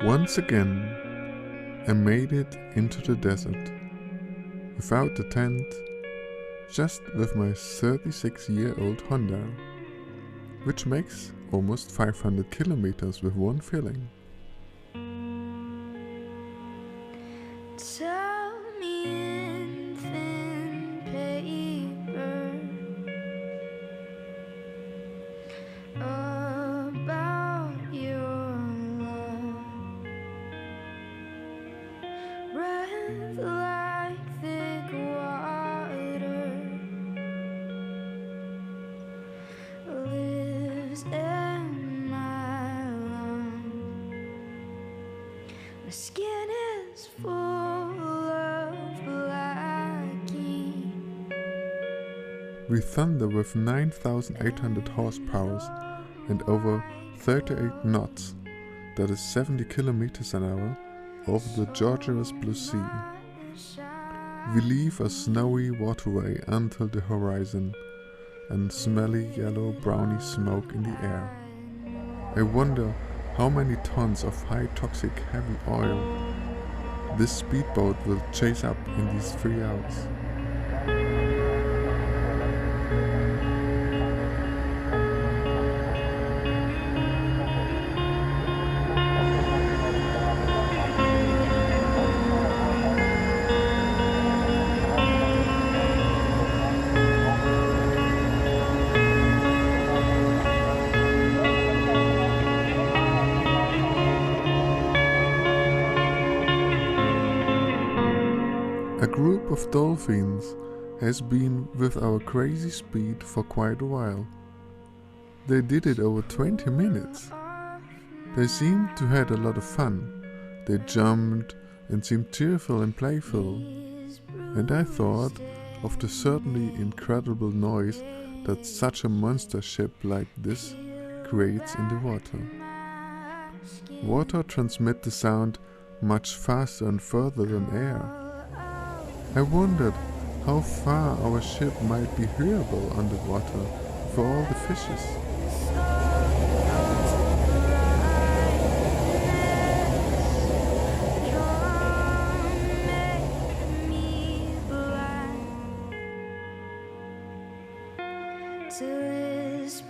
Once again, I made it into the desert, without the tent, just with my 36-year-old Honda, which makes almost 500 kilometers with one filling. Tell me in thin paper about your love, breath like thick water, lives in my lungs. My skin is full of blackie. We thunder with 9,800 horsepower and over 38 knots, that is 70 kilometers an hour, over the Georgia's blue sea. We leave a snowy waterway until the horizon and smelly yellow browny smoke in the air. I wonder how many tons of high toxic heavy oil this speedboat will chase up in these 3 hours. A group of dolphins has been with our crazy speed for quite a while. They did it over 20 minutes. They seemed to had a lot of fun. They jumped and seemed cheerful and playful. And I thought of the certainly incredible noise that such a monster ship like this creates in the water. Water transmits the sound much faster and further than air. I wondered how far our ship might be hearable underwater for all the fishes. To this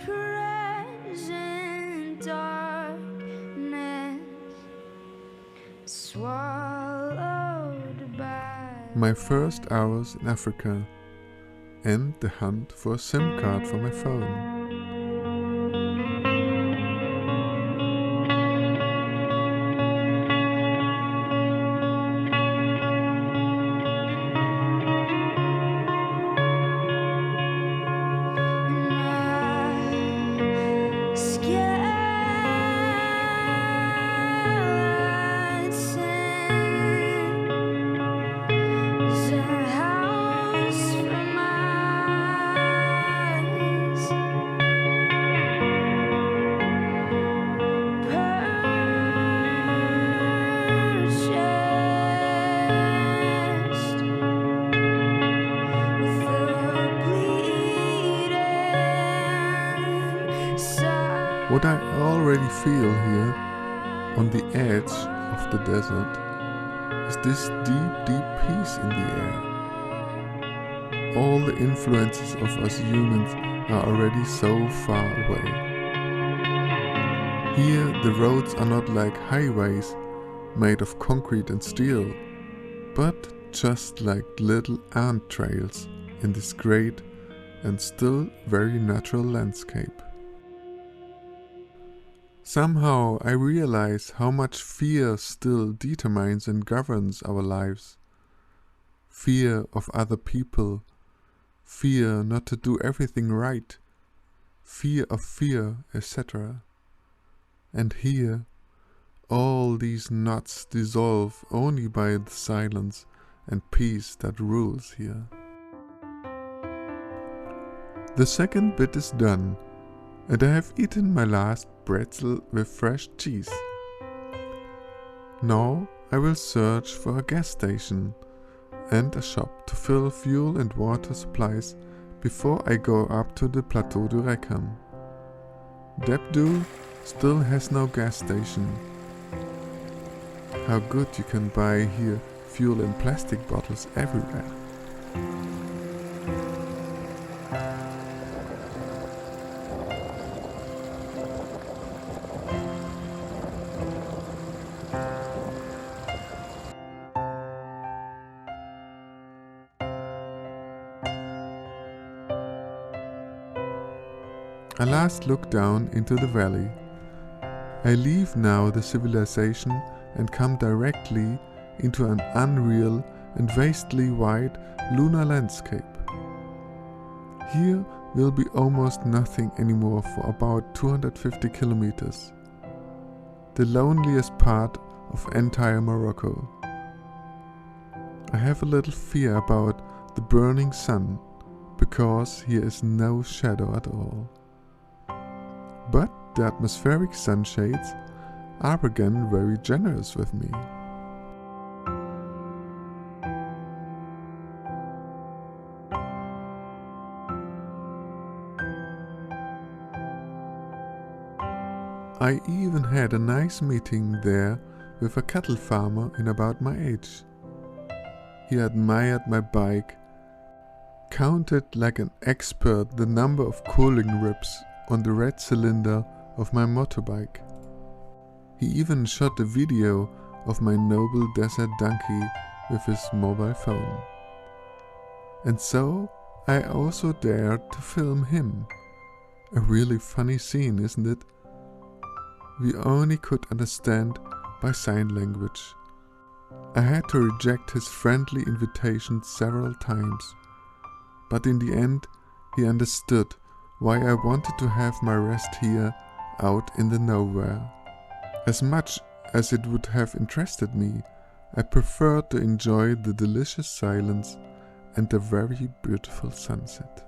present darkness, swallowed by My first hours in Africa and the hunt for a SIM card for my phone. What I already feel here on the edge of the desert is this deep, deep peace in the air. All the influences of us humans are already so far away. Here the roads are not like highways made of concrete and steel, but just like little ant trails in this great and still very natural landscape. Somehow I realize how much fear still determines and governs our lives. Fear of other people, fear not to do everything right, fear, etc. And here, all these knots dissolve only by the silence and peace that rules here. The second bit is done, and I have eaten my last pretzel with fresh cheese. Now I will search for a gas station and a shop to fill fuel and water supplies before I go up to the Plateau du Recam. Debdu still has no gas station, how good you can buy here fuel in plastic bottles everywhere. I last look down into the valley. I leave now the civilization and come directly into an unreal and vastly wide lunar landscape. Here will be almost nothing anymore for about 250 kilometers. The loneliest part of entire Morocco. I have a little fear about the burning sun, because here is no shadow at all. But the atmospheric sunshades are again very generous with me. I even had a nice meeting there with a cattle farmer in about my age. He admired my bike, counted like an expert the number of cooling ribs on the red cylinder of my motorbike. He even shot a video of my noble desert donkey with his mobile phone. And so I also dared to film him. A really funny scene, isn't it? We only could understand by sign language. I had to reject his friendly invitation several times, but in the end he understood why I wanted to have my rest here out in the nowhere. As much as it would have interested me, I preferred to enjoy the delicious silence and the very beautiful sunset.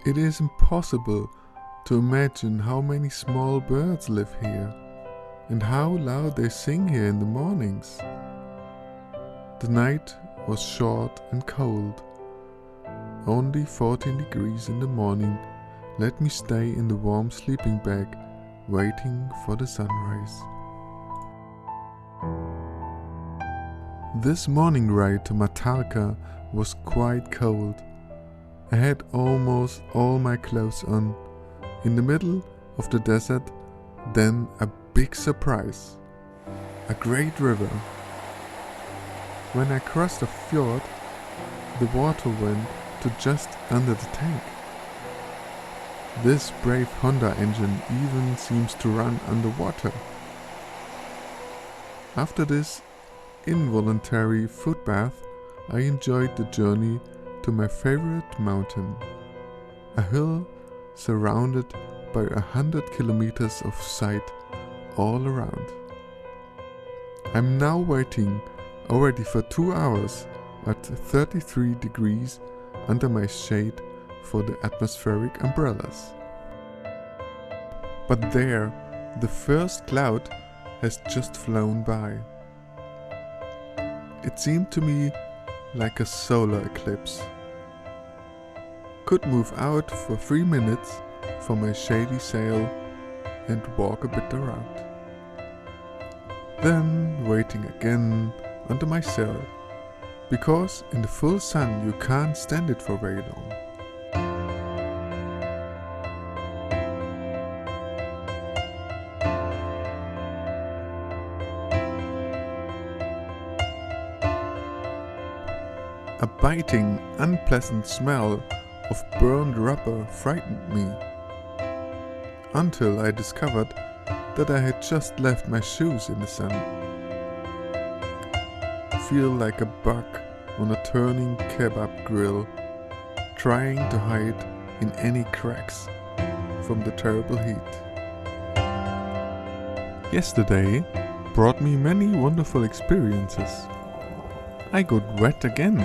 It is impossible to imagine how many small birds live here and how loud they sing here in the mornings. The night was short and cold. Only 14 degrees in the morning let me stay in the warm sleeping bag waiting for the sunrise. This morning ride to Matarka was quite cold. I had almost all my clothes on. In the middle of the desert, then a big surprise. A great river. When I crossed the fjord, the water went to just under the tank. This brave Honda engine even seems to run underwater. After this involuntary foot bath, I enjoyed the journey to my favorite mountain, a hill surrounded by 100 kilometers of sight all around. I'm now waiting already for 2 hours at 33 degrees under my shade for the atmospheric umbrellas. But there, the first cloud has just flown by. It seemed to me like a solar eclipse. Could move out for 3 minutes for my shady sail and walk a bit around. Then waiting again under my sail, because in the full sun you can't stand it for very long. A biting, unpleasant smell of burned rubber frightened me, until I discovered that I had just left my shoes in the sun. feel like a bug on a turning kebab grill, trying to hide in any cracks from the terrible heat. Yesterday brought me many wonderful experiences. I got wet again,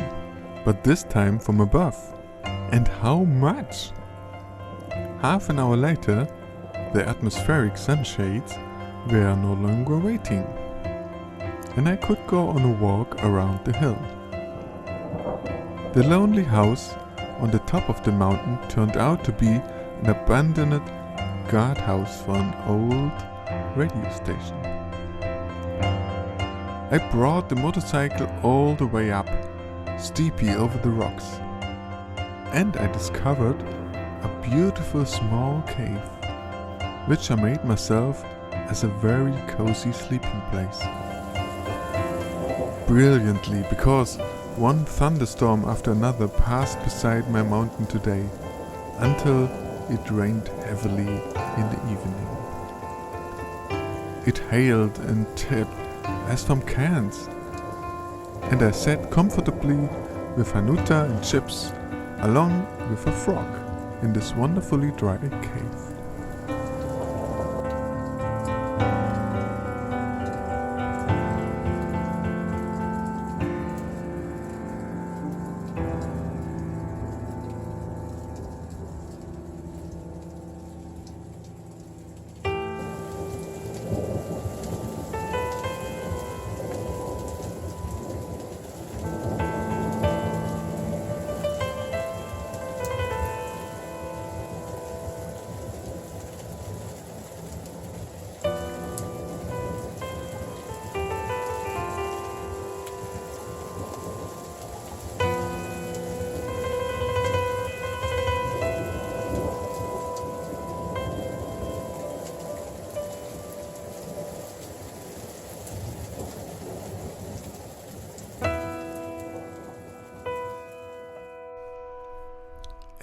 but this time from above. And how much? Half an hour later, the atmospheric sunshades were no longer waiting, and I could go on a walk around the hill. The lonely house on the top of the mountain turned out to be an abandoned guardhouse for an old radio station. I brought the motorcycle all the way up, steeply over the rocks, and I discovered a beautiful small cave, which I made myself as a very cozy sleeping place. Brilliantly, because one thunderstorm after another passed beside my mountain today, until it rained heavily in the evening. It hailed and tipped as from cans, and I sat comfortably with Hanuta and chips, along with a frog, in this wonderfully dry cave.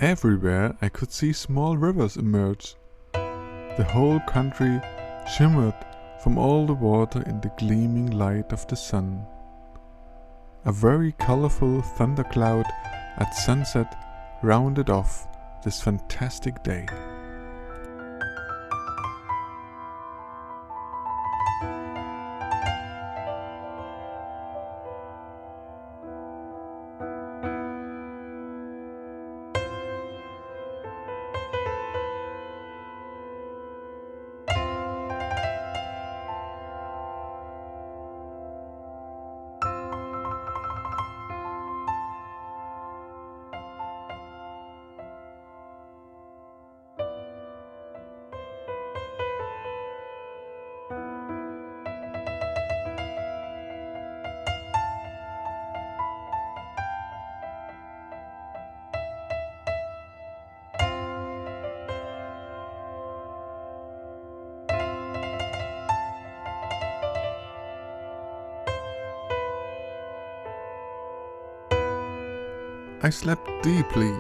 Everywhere I could see small rivers emerge. The whole country shimmered from all the water in the gleaming light of the sun. A very colorful thundercloud at sunset rounded off this fantastic day. I slept deeply,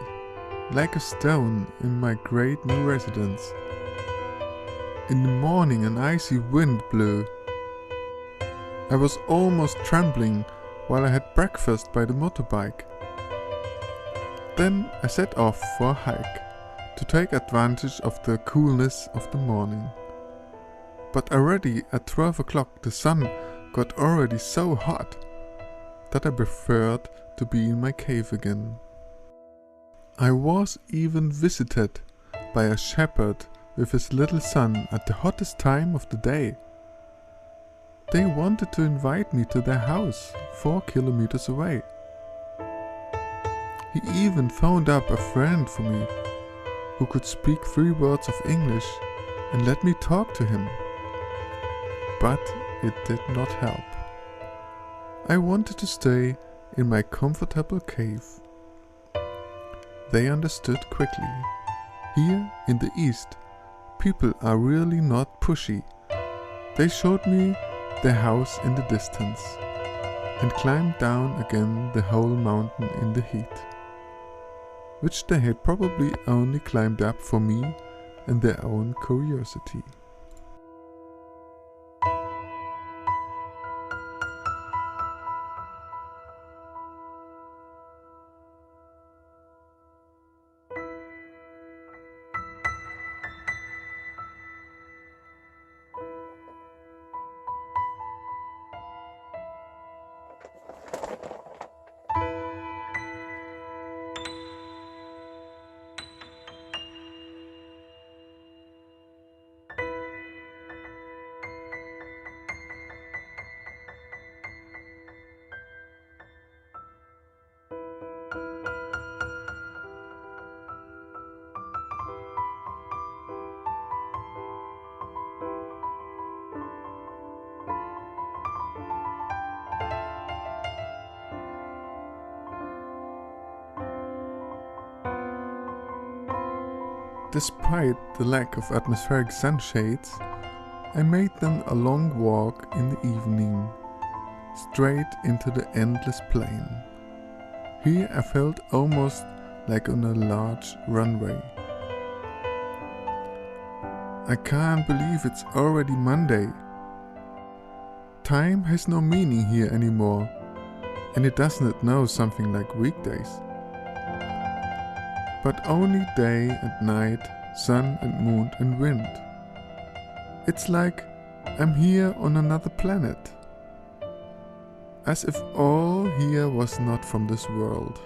like a stone, in my great new residence. In the morning an icy wind blew. I was almost trembling while I had breakfast by the motorbike. Then I set off for a hike, to take advantage of the coolness of the morning. But already at 12 o'clock the sun got already so hot that I preferred to be in my cave again. I was even visited by a shepherd with his little son at the hottest time of the day. They wanted to invite me to their house 4 kilometers away. He even phoned up a friend for me who could speak 3 words of English and let me talk to him. But it did not help. I wanted to stay in my comfortable cave. They understood quickly. Here in the East, people are really not pushy. They showed me their house in the distance and climbed down again the whole mountain in the heat, which they had probably only climbed up for me and their own curiosity. Despite the lack of atmospheric sunshades, I made them a long walk in the evening, straight into the endless plain. Here I felt almost like on a large runway. I can't believe it's already Monday. Time has no meaning here anymore, and it does not know something like weekdays. But only day and night, sun and moon and wind. It's like I'm here on another planet. As if all here was not from this world.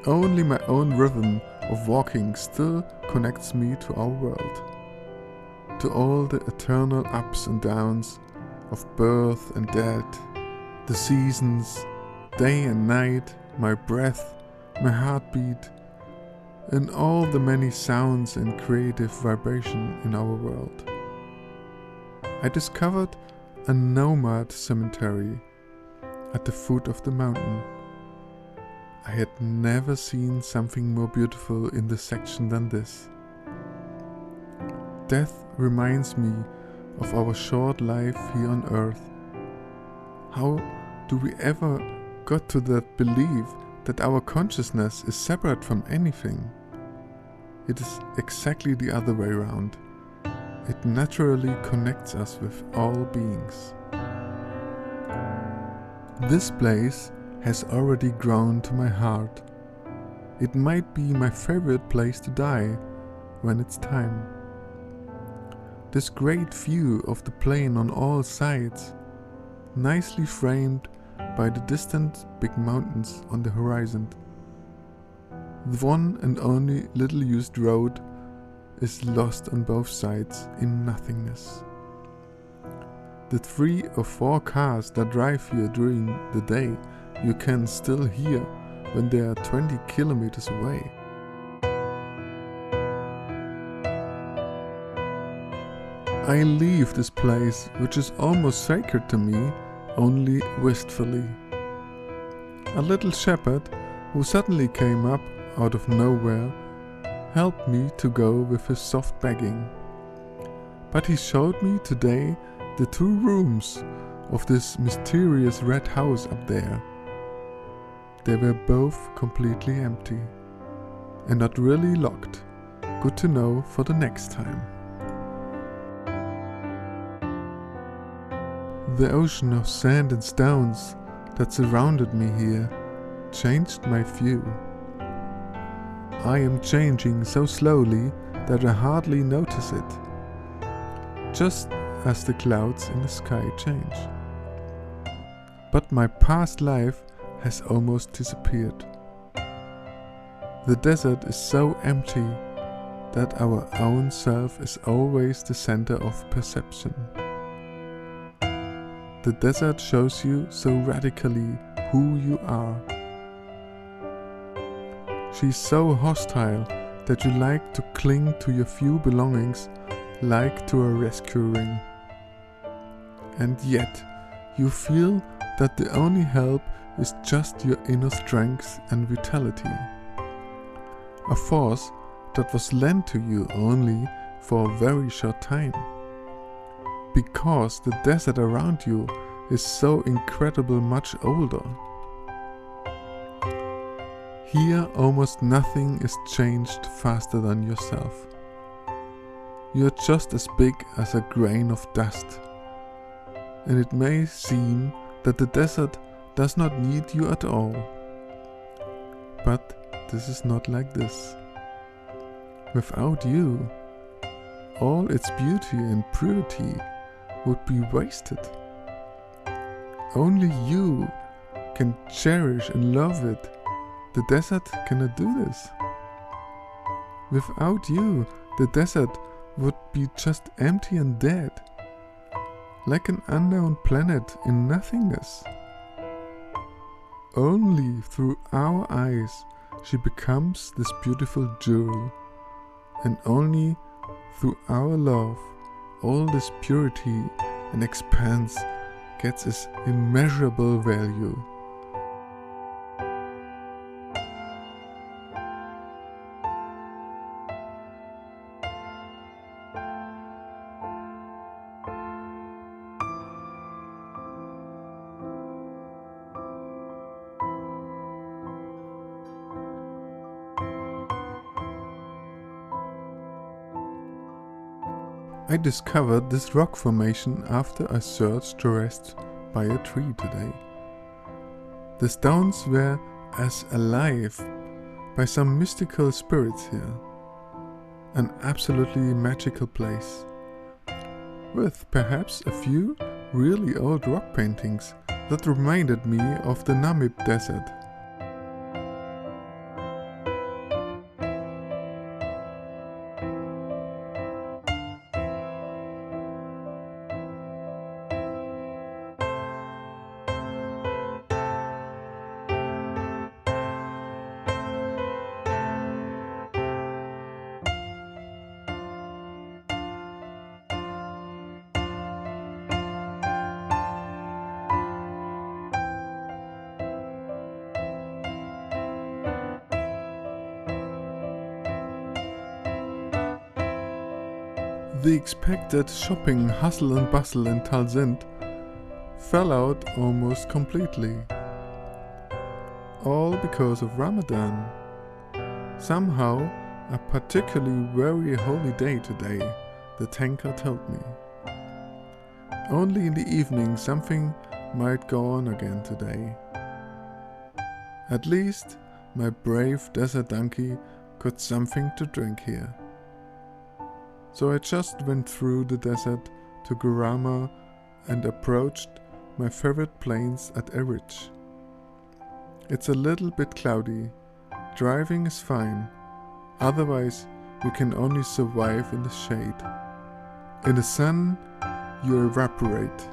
Only my own rhythm of walking still connects me to our world, to all the eternal ups and downs of birth and death, the seasons, day and night, my breath, my heartbeat, and all the many sounds and creative vibration in our world. I discovered a nomad cemetery at the foot of the mountain. I had never seen something more beautiful in this section than this. Death reminds me of our short life here on earth. How do we ever got to that belief that our consciousness is separate from anything? It is exactly the other way around. It naturally connects us with all beings. This place has already grown to my heart. It might be my favorite place to die when it's time. This great view of the plain on all sides, nicely framed by the distant big mountains on the horizon. The one and only little used road is lost on both sides in nothingness. The 3 or 4 cars that drive here during the day you can still hear when they are 20 kilometers away. I leave this place, which is almost sacred to me, only wistfully. A little shepherd who suddenly came up out of nowhere helped me to go with his soft begging. But he showed me today the 2 rooms of this mysterious red house up there. They were both completely empty and not really locked. Good to know for the next time. The ocean of sand and stones that surrounded me here changed my view. I am changing so slowly that I hardly notice it, just as the clouds in the sky change. But my past life has almost disappeared. The desert is so empty that our own self is always the center of perception. The desert shows you so radically who you are. She's so hostile that you like to cling to your few belongings like to a rescue ring. And yet, you feel that the only help is just your inner strength and vitality. A force that was lent to you only for a very short time. Because the desert around you is so incredibly much older. Here almost nothing is changed faster than yourself. You are just as big as a grain of dust. And it may seem that the desert does not need you at all. But this is not like this. Without you, all its beauty and purity would be wasted. Only you can cherish and love it. The desert cannot do this. Without you, the desert would be just empty and dead, like an unknown planet in nothingness. Only through our eyes she becomes this beautiful jewel, and only through our love all this purity and expanse gets its immeasurable value. I discovered this rock formation after I searched to rest by a tree today. The stones were as alive by some mystical spirits here. An absolutely magical place, with perhaps a few really old rock paintings that reminded me of the Namib Desert. The expected shopping hustle and bustle in Talzind fell out almost completely. All because of Ramadan. Somehow, a particularly very holy day today, the tanker told me. Only in the evening something might go on again today. At least my brave desert donkey got something to drink here. So I just went through the desert to Gurama and approached my favorite plains at Erich. It's a little bit cloudy. Driving is fine. Otherwise, you can only survive in the shade. In the sun, you evaporate.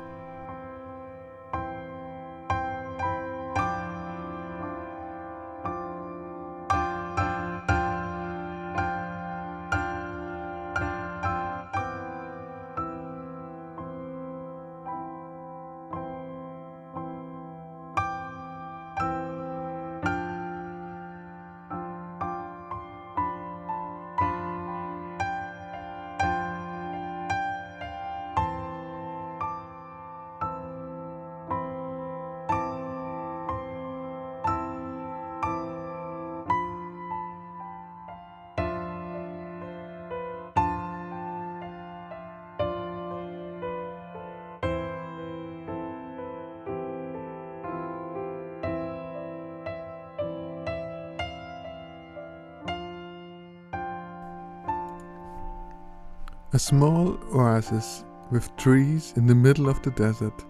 A small oasis with trees in the middle of the desert,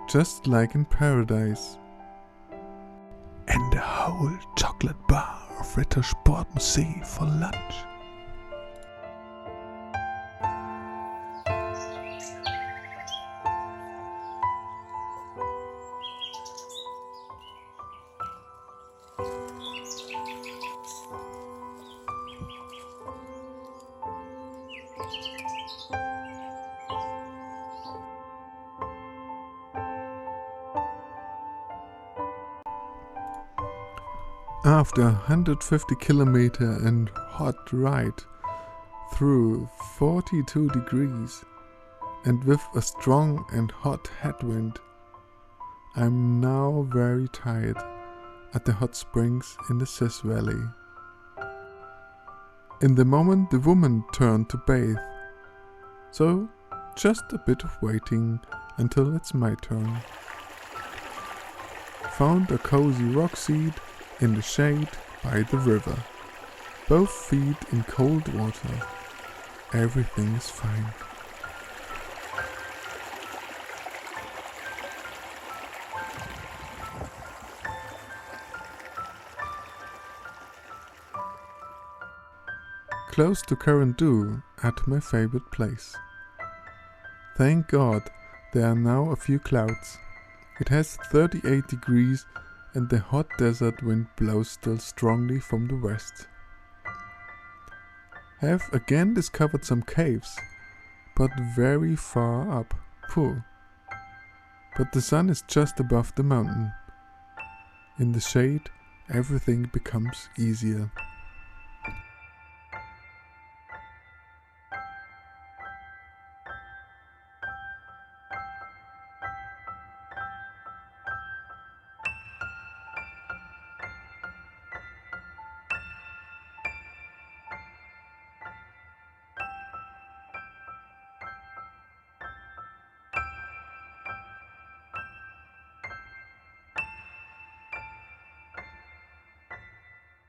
just like in paradise. And a whole chocolate bar of Rittersportmuseum for lunch. After a 150-kilometer and hot ride through 42 degrees and with a strong and hot headwind, I'm now very tired at the hot springs in the Sis Valley. In the moment the woman turned to bathe, so just a bit of waiting until it's my turn. Found a cozy rock seat in the shade by the river. Both feet in cold water. Everything is fine. Close to Karandu at my favorite place. Thank God there are now a few clouds. It has 38 degrees and the hot desert wind blows still strongly from the west. Have again discovered some caves, but very far up. Puh. But the sun is just above the mountain. In the shade, everything becomes easier.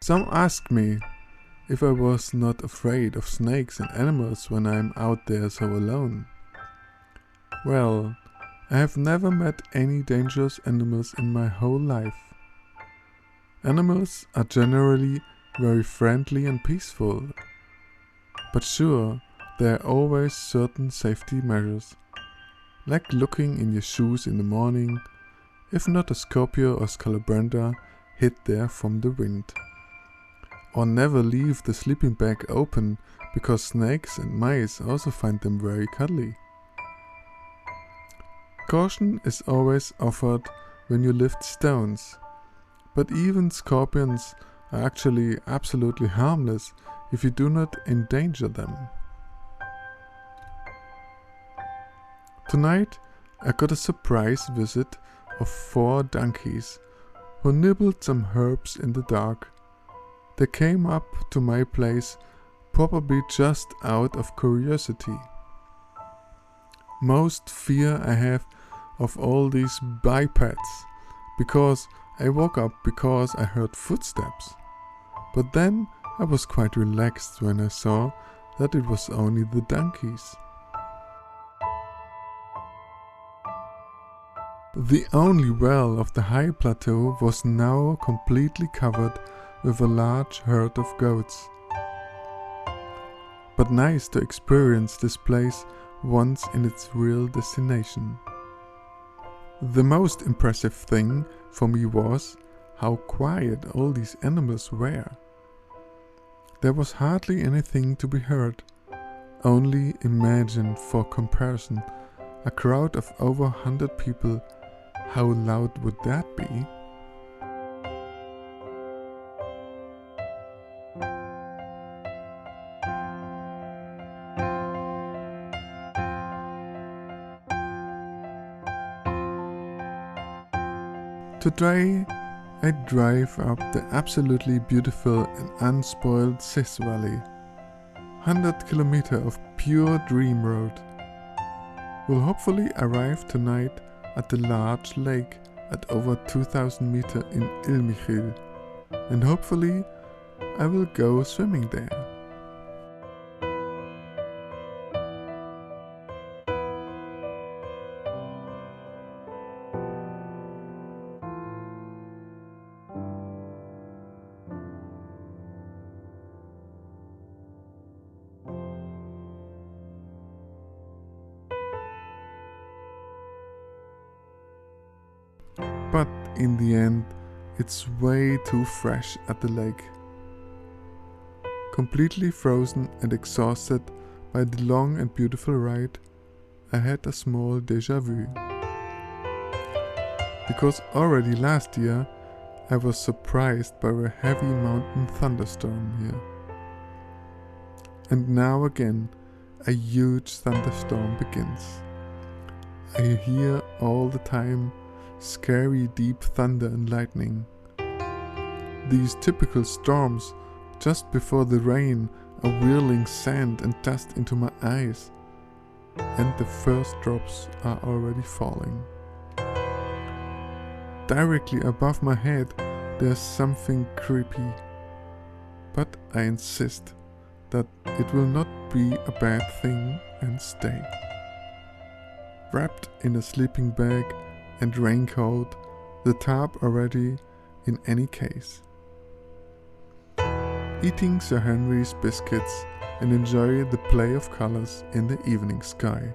Some ask me if I was not afraid of snakes and animals when I'm out there so alone. Well, I have never met any dangerous animals in my whole life. Animals are generally very friendly and peaceful, but sure, there are always certain safety measures, like looking in your shoes in the morning, if not a scorpio or scalabrandia hid there from the wind. Or never leave the sleeping bag open, because snakes and mice also find them very cuddly. Caution is always offered when you lift stones, but even scorpions are actually absolutely harmless if you do not endanger them. Tonight I got a surprise visit of 4 donkeys who nibbled some herbs in the dark. They came up to my place probably just out of curiosity. Most fear I have of all these bipeds, because I woke up because I heard footsteps. But then I was quite relaxed when I saw that it was only the donkeys. The only well of the high plateau was now completely covered with a large herd of goats. But nice to experience this place once in its real destination. The most impressive thing for me was how quiet all these animals were. There was hardly anything to be heard. Only imagine, for comparison, a crowd of over 100 people. How loud would that be? Today I drive up the absolutely beautiful and unspoiled Sis Valley. 100 kilometers of pure dream road. We'll hopefully arrive tonight at the large lake at over 2000 meters in Michel, and hopefully I will go swimming there. But in the end, it's way too fresh at the lake. Completely frozen and exhausted by the long and beautiful ride, I had a small déjà vu. Because already last year, I was surprised by a heavy mountain thunderstorm here. And now again, a huge thunderstorm begins. I hear all the time scary deep thunder and lightning. These typical storms just before the rain are whirling sand and dust into my eyes, and the first drops are already falling. Directly above my head there's something creepy, but I insist that it will not be a bad thing and stay. Wrapped in a sleeping bag and raincoat, the tarp already in any case. Eating Sir Henry's biscuits and enjoy the play of colors in the evening sky.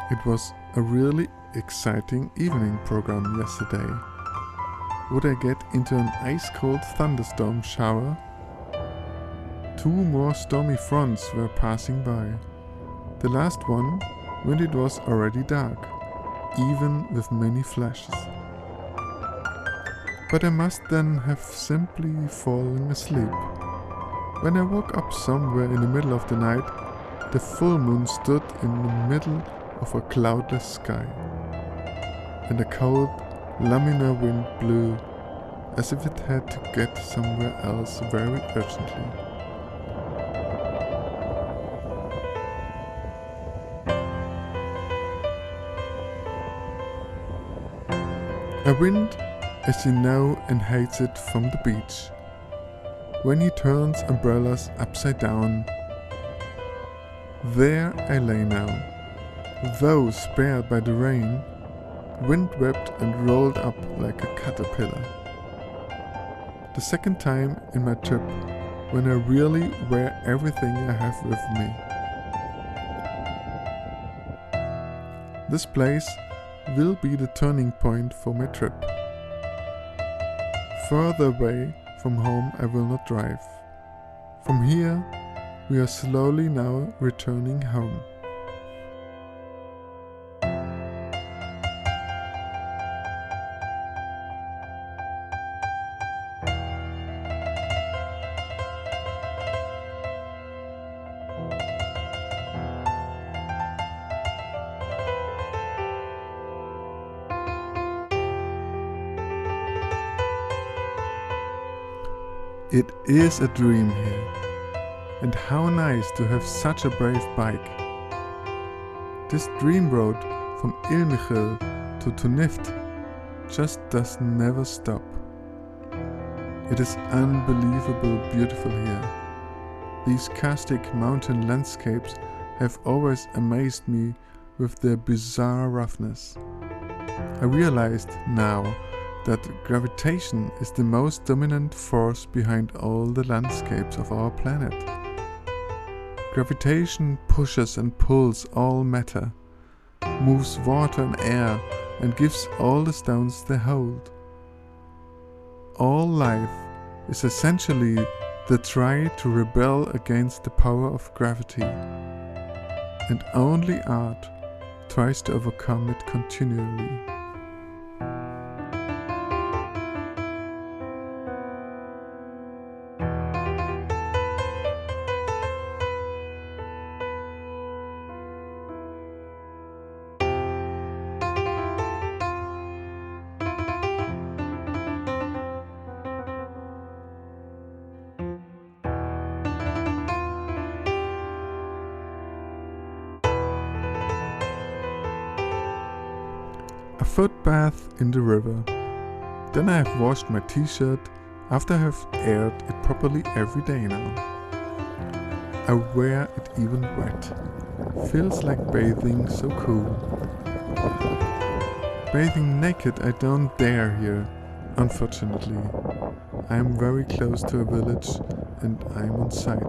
It was a really exciting evening program yesterday. Would I get into an ice-cold thunderstorm shower? 2 more stormy fronts were passing by. The last one when it was already dark, even with many flashes. But I must then have simply fallen asleep. When I woke up somewhere in the middle of the night, the full moon stood in the middle of a cloudless sky, and a cold, laminar wind blew as if it had to get somewhere else very urgently. A wind, as you know and hates it from the beach, when he turns umbrellas upside down. There I lay now, though spared by the rain, wind-whipped and rolled up like a caterpillar. The second time in my trip when I really wear everything I have with me. This place will be the turning point for my trip. Further away from home I will not drive. From here we are slowly now returning home. It is a dream here, and how nice to have such a brave bike. This dream road from Michel to Daniek just does never stop. It is unbelievably beautiful here. These karstic mountain landscapes have always amazed me with their bizarre roughness. I realized now that gravitation is the most dominant force behind all the landscapes of our planet. Gravitation pushes and pulls all matter, moves water and air, and gives all the stones their hold. All life is essentially the try to rebel against the power of gravity, and only art tries to overcome it continually. A foot bath in the river. Then I have washed my t-shirt after I have aired it properly every day now. I wear it even wet. Feels like bathing, so cool. Bathing naked I don't dare here, unfortunately. I am very close to a village and I am on site.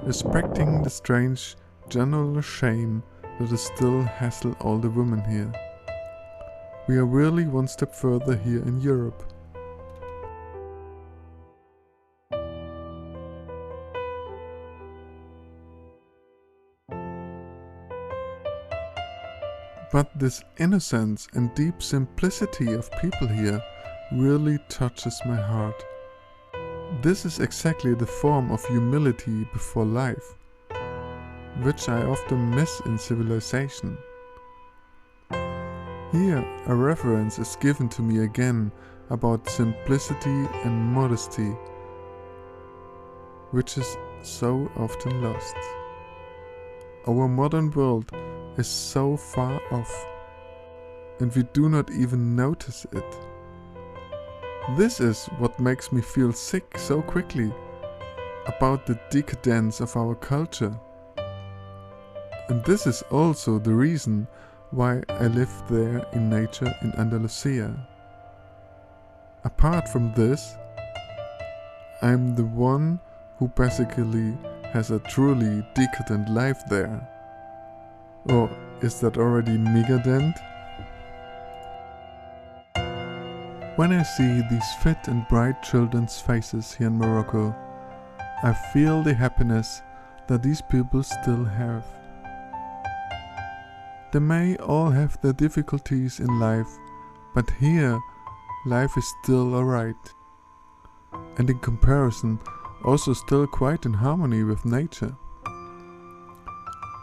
Respecting the strange general shame that is still hassle all the women here. We are really one step further here in Europe. But this innocence and deep simplicity of people here really touches my heart. This is exactly the form of humility before life, which I often miss in civilization. Here a reference is given to me again about simplicity and modesty, which is so often lost. Our modern world is so far off, and we do not even notice it. This is what makes me feel sick so quickly about the decadence of our culture. And this is also the reason why I live there in nature in Andalusia. Apart from this, I'm the one who basically has a truly decadent life there. Or is that already megadent? When I see these fit and bright children's faces here in Morocco, I feel the happiness that these people still have. They may all have their difficulties in life, but here life is still alright. And in comparison, also still quite in harmony with nature.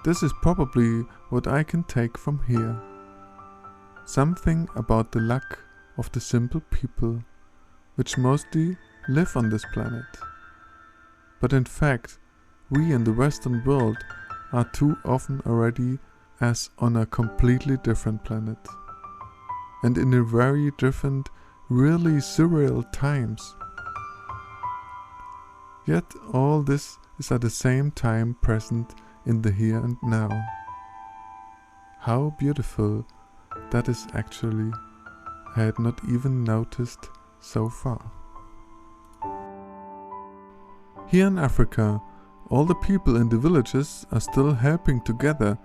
This is probably what I can take from here. Something about the luck of the simple people, which mostly live on this planet. But in fact, we in the Western world are too often already as on a completely different planet. And in a very different, really surreal times. Yet all this is at the same time present in the here and now. How beautiful that is actually. I had not even noticed so far. Here in Africa, all the people in the villages are still helping together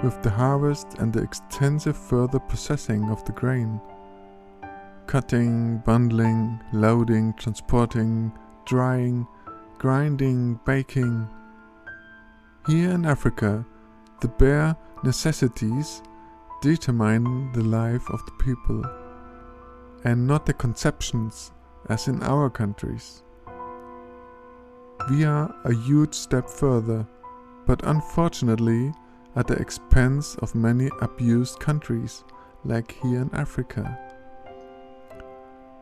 with the harvest and the extensive further processing of the grain. Cutting, bundling, loading, transporting, drying, grinding, baking. Here in Africa, the bare necessities determine the life of the people, and not the conceptions as in our countries. We are a huge step further, but unfortunately at the expense of many abused countries, like here in Africa.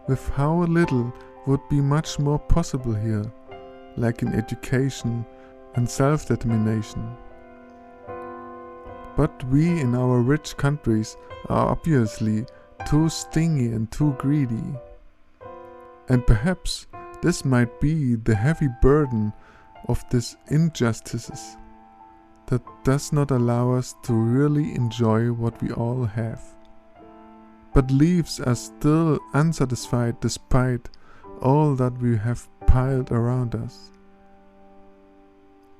With how little would be much more possible here, like in education and self-determination. But we in our rich countries are obviously too stingy and too greedy. And perhaps this might be the heavy burden of these injustices that does not allow us to really enjoy what we all have, but leaves us still unsatisfied despite all that we have piled around us.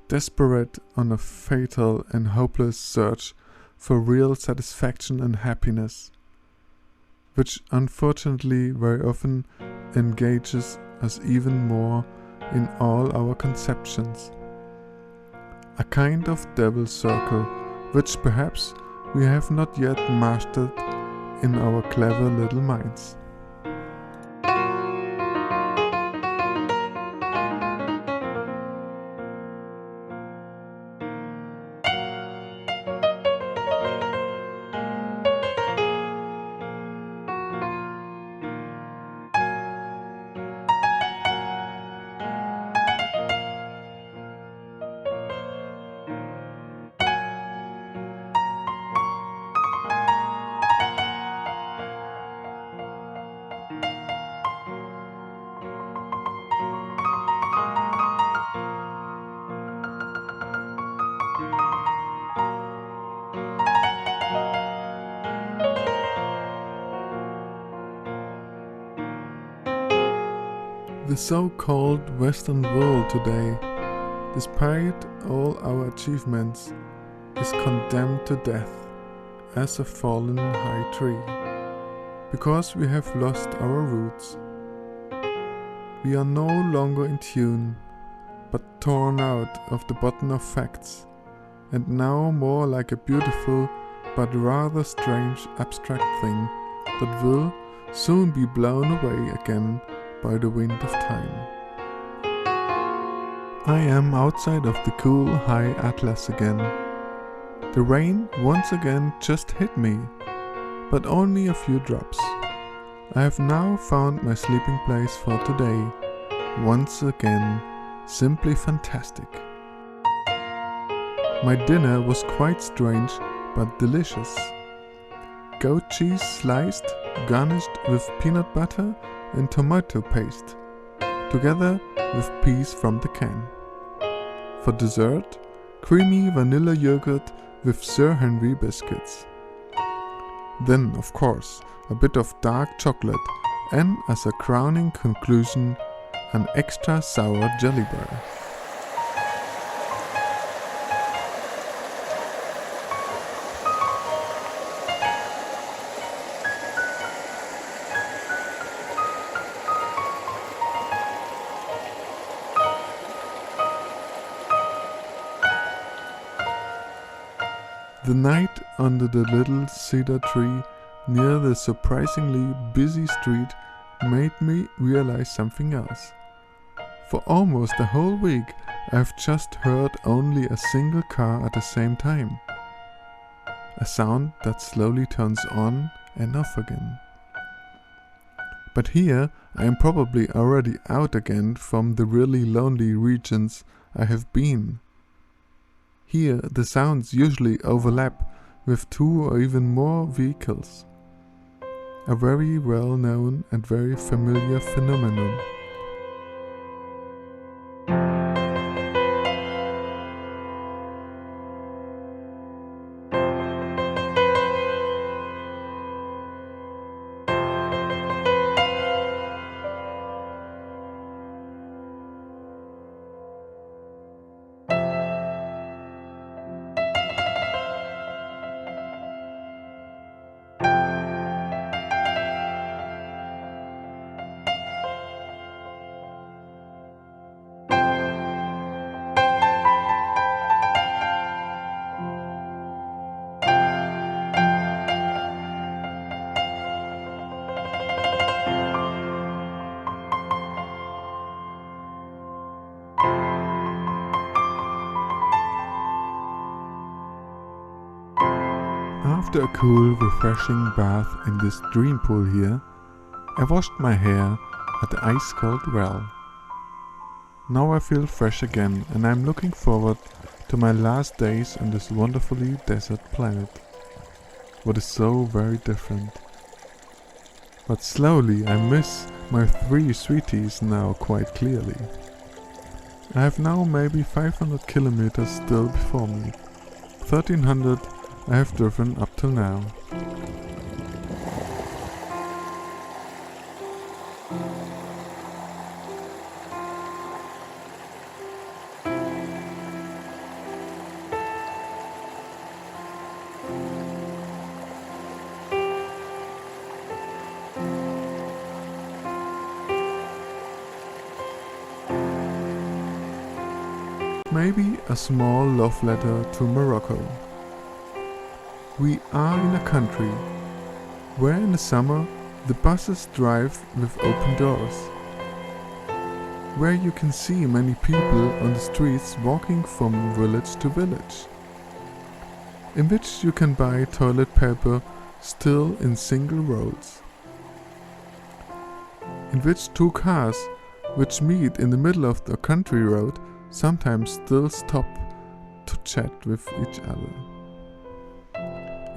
Desperate on a fatal and hopeless search for real satisfaction and happiness, which unfortunately very often engages us even more in all our conceptions. A kind of devil's circle, which perhaps we have not yet mastered in our clever little minds. The so-called Western world today, despite all our achievements, is condemned to death as a fallen high tree, because we have lost our roots. We are no longer in tune, but torn out of the bottom of facts, and now more like a beautiful but rather strange abstract thing that will soon be blown away again by the wind of time. I am outside of the cool high Atlas again. The rain once again just hit me, but only a few drops. I have now found my sleeping place for today, once again simply fantastic. My dinner was quite strange but delicious. Goat cheese sliced, garnished with peanut butter and tomato paste, together with peas from the can. For dessert, creamy vanilla yogurt with Sir Henry biscuits. Then, of course, a bit of dark chocolate, and as a crowning conclusion, an extra sour jelly bar. The night under the little cedar tree near the surprisingly busy street made me realize something else. For almost a whole week I've just heard only a single car at the same time. A sound that slowly turns on and off again. But here I am probably already out again from the really lonely regions I have been. Here the sounds usually overlap with 2 or even more vehicles. A very well known and very familiar phenomenon. After a cool, refreshing bath in this dream pool here, I washed my hair at the ice-cold well. Now I feel fresh again and I'm looking forward to my last days on this wonderfully desert planet. What is so very different. But slowly I miss my 3 sweeties now quite clearly. I have now maybe 500 kilometers still before me. 1300 I have driven up till now. Maybe a small love letter to Morocco. We are in a country where in the summer the buses drive with open doors, where you can see many people on the streets walking from village to village, in which you can buy toilet paper still in single rolls, in which 2 cars which meet in the middle of the country road sometimes still stop to chat with each other,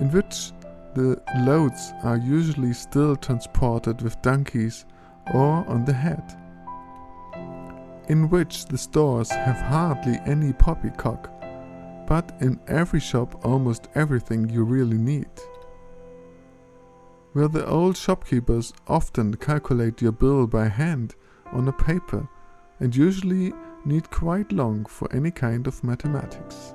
in which the loads are usually still transported with donkeys or on the head, in which the stores have hardly any poppycock, but in every shop almost everything you really need, where the old shopkeepers often calculate your bill by hand on a paper and usually need quite long for any kind of mathematics,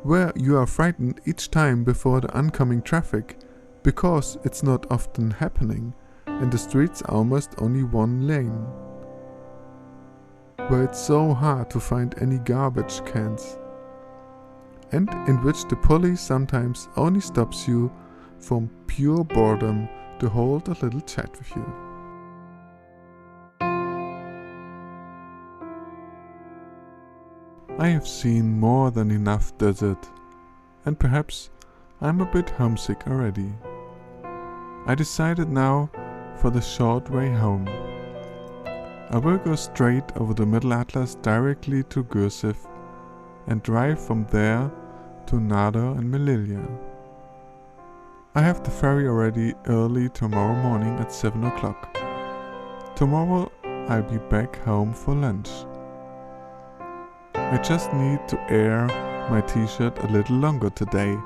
where you are frightened each time before the oncoming traffic because it's not often happening and the streets are almost only 1 lane, where it's so hard to find any garbage cans, and in which the police sometimes only stops you from pure boredom to hold a little chat with you. I have seen more than enough desert, and perhaps I'm a bit homesick already. I decided now for the short way home. I will go straight over the Middle Atlas directly to Gursif and drive from there to Nador and Melilla. I have the ferry already early tomorrow morning at 7 o'clock. Tomorrow I'll be back home for lunch. I just need to air my t-shirt a little longer today,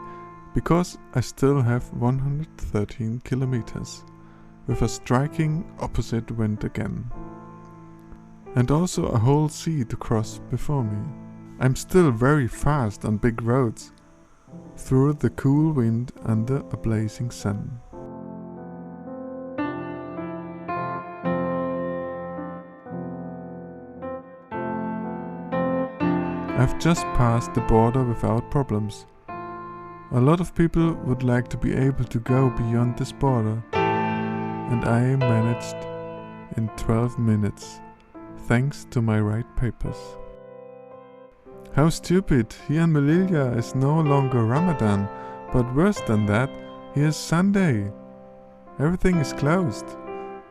because I still have 113 kilometers, with a striking opposite wind again. And also a whole sea to cross before me. I'm still very fast on big roads, through the cool wind under a blazing sun. I've just passed the border without problems. A lot of people would like to be able to go beyond this border, and I managed in 12 minutes, thanks to my right papers. How stupid! Here in Melilla is no longer Ramadan, but worse than that, here's Sunday. Everything is closed.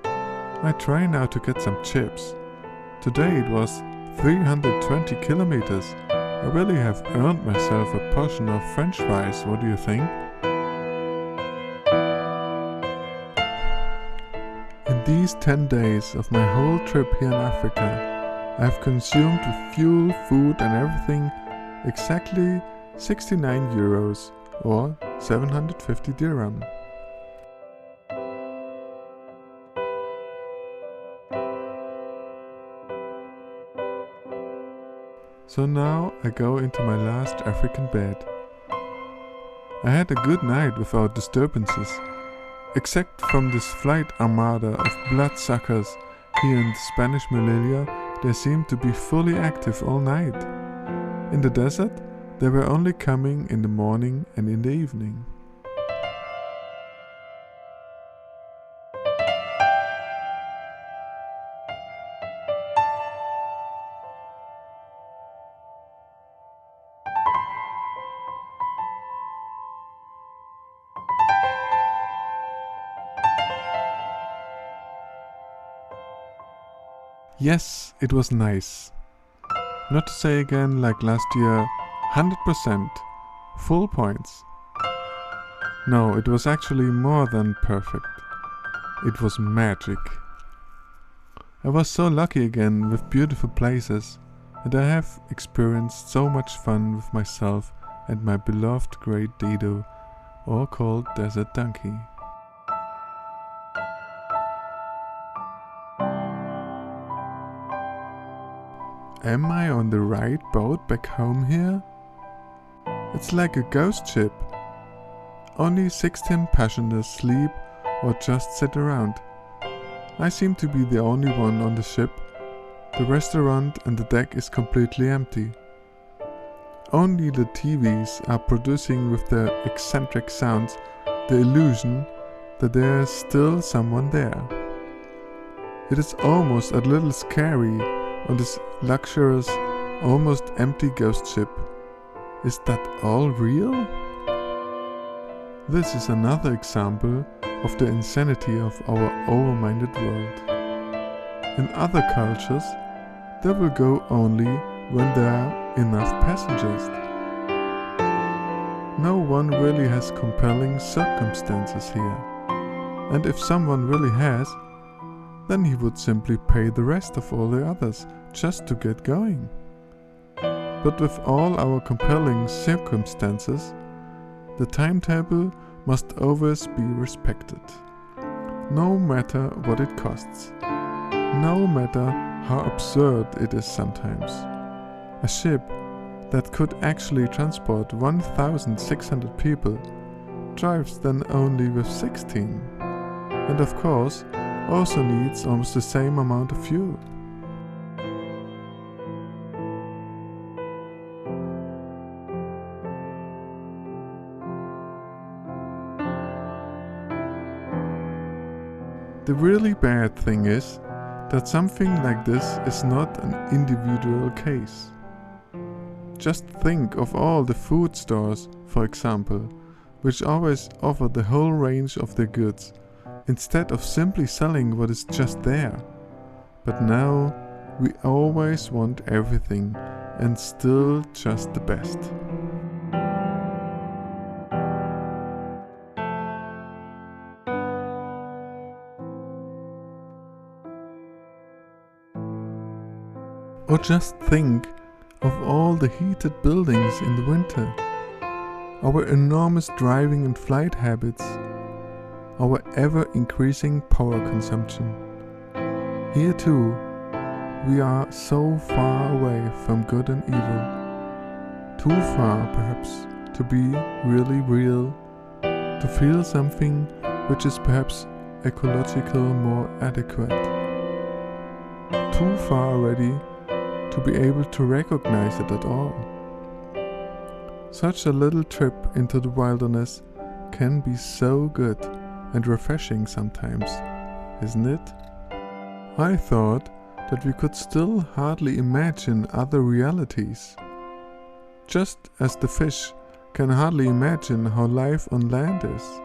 I try now to get some chips. Today it was 320 kilometers. I really have earned myself a portion of French fries, what do you think? In these 10 days of my whole trip here in Africa, I have consumed with fuel, food and everything exactly 69 euros or 750 dirham. So now I go into my last African bed. I had a good night without disturbances, except from this flight armada of bloodsuckers here in the Spanish Melilla. They seemed to be fully active all night. In the desert, they were only coming in the morning and in the evening. Yes, it was nice. Not to say again like last year, 100%, full points. No, it was actually more than perfect. It was magic. I was so lucky again with beautiful places, and I have experienced so much fun with myself and my beloved great Dido, or called Desert Donkey. Am I on the right boat back home here? It's like a ghost ship. Only 16 passengers sleep or just sit around. I seem to be the only one on the ship. The restaurant and the deck is completely empty. Only the TVs are producing with their eccentric sounds the illusion that there is still someone there. It is almost a little scary on this luxurious, almost empty ghost ship. Is that all real? This is another example of the insanity of our over-minded world. In other cultures, they will go only when there are enough passengers. No one really has compelling circumstances here. And if someone really has, then he would simply pay the rest of all the others just to get going. But with all our compelling circumstances, the timetable must always be respected, no matter what it costs, no matter how absurd it is sometimes. A ship that could actually transport 1,600 people drives then only with 16, and of course also needs almost the same amount of fuel. The really bad thing is that something like this is not an individual case. Just think of all the food stores, for example, which always offer the whole range of their goods, instead of simply selling what is just there. But now we always want everything and still just the best. Or just think of all the heated buildings in the winter, our enormous driving and flight habits, our ever-increasing power consumption. Here too, we are so far away from good and evil, too far perhaps to be really real, to feel something which is perhaps ecological more adequate, too far already to be able to recognize it at all. Such a little trip into the wilderness can be so good and refreshing sometimes, isn't it? I thought that we could still hardly imagine other realities, just as the fish can hardly imagine how life on land is.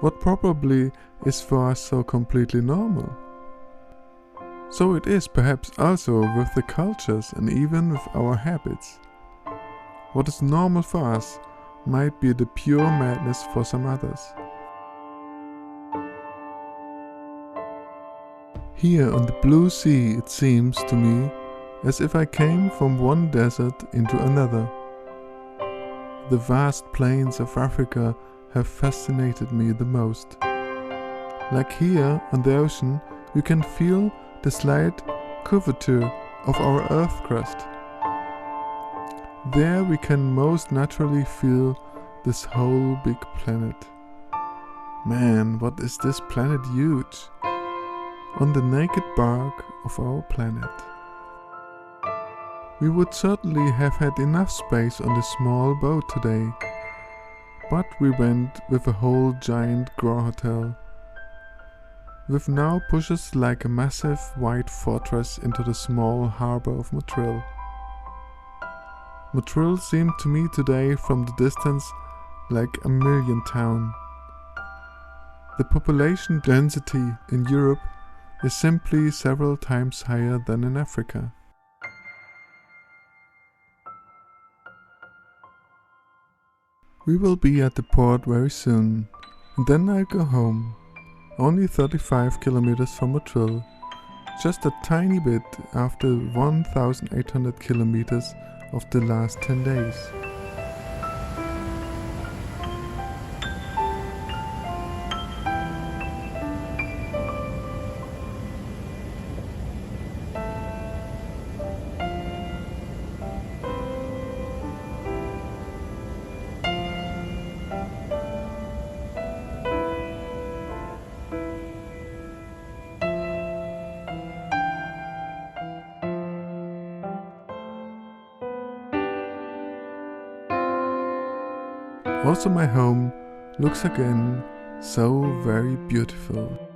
What probably is for us so completely normal. So it is perhaps also with the cultures and even with our habits. What is normal for us might be the pure madness for some others. Here on the blue sea it seems to me as if I came from one desert into another. The vast plains of Africa have fascinated me the most. Like here on the ocean, you can feel the slight curvature of our earth crust. There we can most naturally feel this whole big planet. Man, what is this planet huge! On the naked bark of our planet. We would certainly have had enough space on this small boat today, but we went with a whole giant Grand Hotel, with now pushes like a massive white fortress into the small harbor of Montreal. Montreal seemed to me today from the distance like a million town. The population density in Europe is simply several times higher than in Africa. We will be at the port very soon, and then I'll go home. Only 35 kilometers from Montreal, just a tiny bit after 1,800 kilometers of the last 10 days. Also my home looks again so very beautiful.